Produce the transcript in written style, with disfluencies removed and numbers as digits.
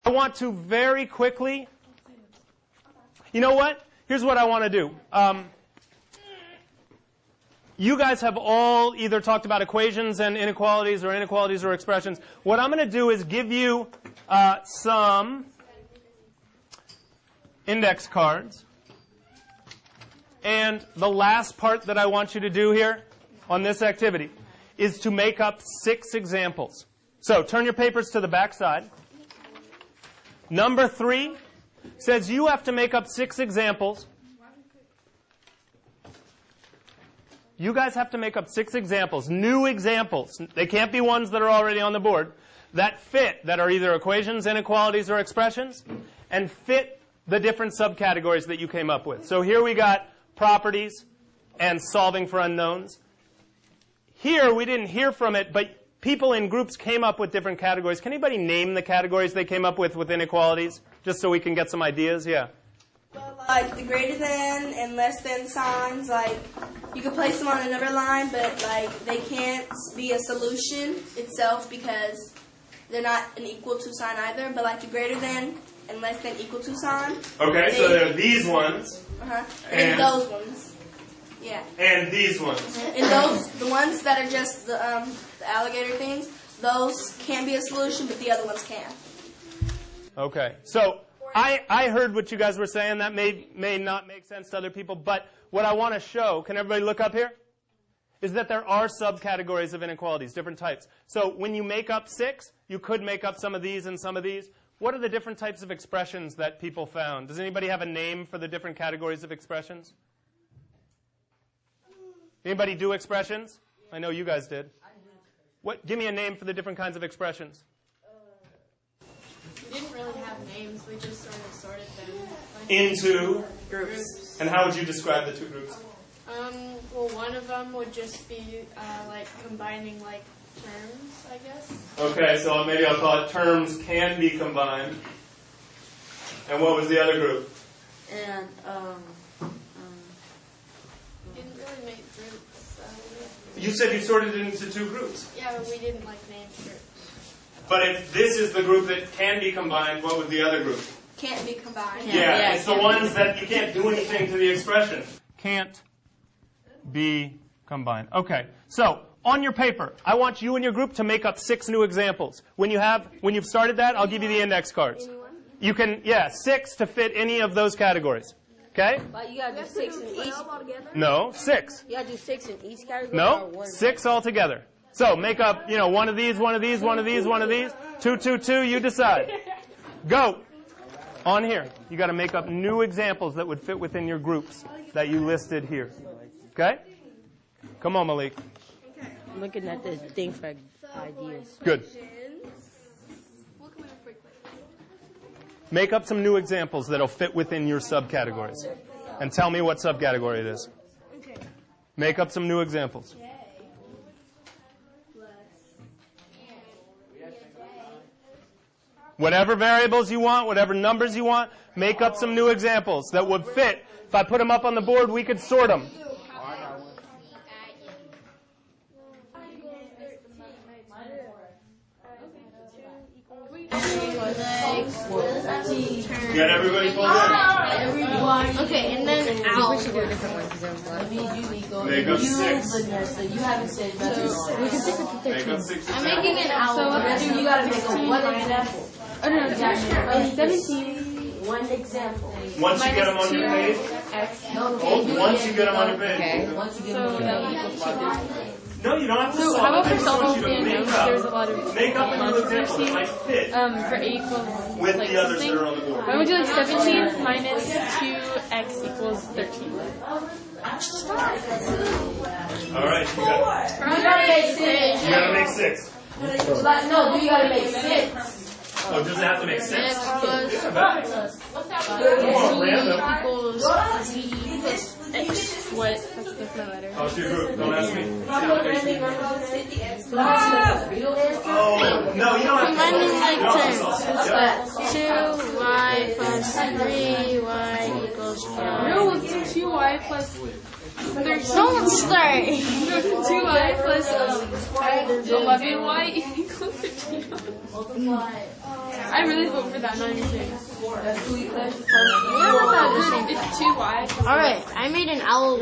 I want to very quickly, you know what? Here's what I want to do. You guys have all either talked about equations and inequalities or expressions. What I'm going to do is give you some index cards. And the last part that I want you to do here on this activity is to make up 6 examples. So turn your papers to the back side. Number 3 says you have to make up 6 examples. You guys have to make up 6 examples, new examples. They can't be ones that are already on the board, that fit, that are either equations, inequalities, or expressions, and fit the different subcategories that you came up with. So here we got properties and solving for unknowns. Here, we didn't hear from it, but people in groups came up with different categories. Can anybody name the categories they came up with inequalities, just so we can get some ideas? Yeah. Well, like the greater than and less than signs, like you could place them on another line, but like they can't be a solution itself because they're not an equal to sign either. But like the greater than and less than equal to sign. Okay, so there are these ones. And those ones. Yeah. And these ones. And those, the ones that are just the alligator things, those can be a solution, but the other ones can't. Okay, so I heard what you guys were saying. That may not make sense to other people, but what I want to show, can everybody look up here? Is that there are subcategories of inequalities, different types. So when you make up 6, you could make up some of these and some of these. What are the different types of expressions that people found? Does anybody have a name for the different categories of expressions? Anybody do expressions? I know you guys did. What? Give me a name for the different kinds of expressions. We didn't really have names. We just sort of sorted them into groups. And how would you describe the 2 groups? Well, one of them would just be like combining like terms, I guess. Okay, so maybe I'll call it terms can be combined. And what was the other group? And Didn't really make groups. You said you sorted it into 2 groups. Yeah, but we didn't like name groups. But if this is the group that can be combined, what would the other group? Can't be combined. Yeah, it's the ones that you can't do anything to the expression. Can't be combined. Okay, so on your paper, I want you and your group to make up 6 new examples. When you've started that, I'll give you the index cards. You can, 6 to fit any of those categories. Okay? But you gotta do 6 in each. No, 6. You gotta do 6 in each category. No, 6 altogether. So make up, one of these, one of these, one of these, one of these. 2, 2, 2. You decide. Go. On here, you got to make up new examples that would fit within your groups that you listed here. Okay? Come on, Malik. I'm looking at the thing for ideas. Good. Make up some new examples that'll fit within your subcategories. And tell me what subcategory it is. Make up some new examples. Whatever variables you want, whatever numbers you want, make up some new examples that would fit. If I put them up on the board, we could sort them. Get everybody pulled in. Okay, and then We should do a different one because there's a lot. Make up 6. You haven't said that. We can stick with the 13. Make up 6. I'm making an owl. You gotta make a one example. Oh, no, 17. One example. Once you get them on your page. Once you get them on your page. Okay. Once you get them on your page. No, you don't have to solve. How about I for just want solving you to the make unknowns? up. There's a lot of Make up a new example that might fit for A equals with like the others something. that are on the board. Why would you like 17 minus 2x equals 13? All right, you gotta make 6. You gotta make 6. No, you gotta make 6. Oh, does it have to make 6? X plus Come on, random. equals z plus x. What? That's a different letter. Oh, it's your group. Don't ask me. Oh, No, you don't have to. Combining like terms. It's that 2y plus 3y equals 5. No, it's 2y plus 13. Don't start. 2y plus 11y equals 13. I really vote for that, not anything. It's 2y. Alright, I made an owl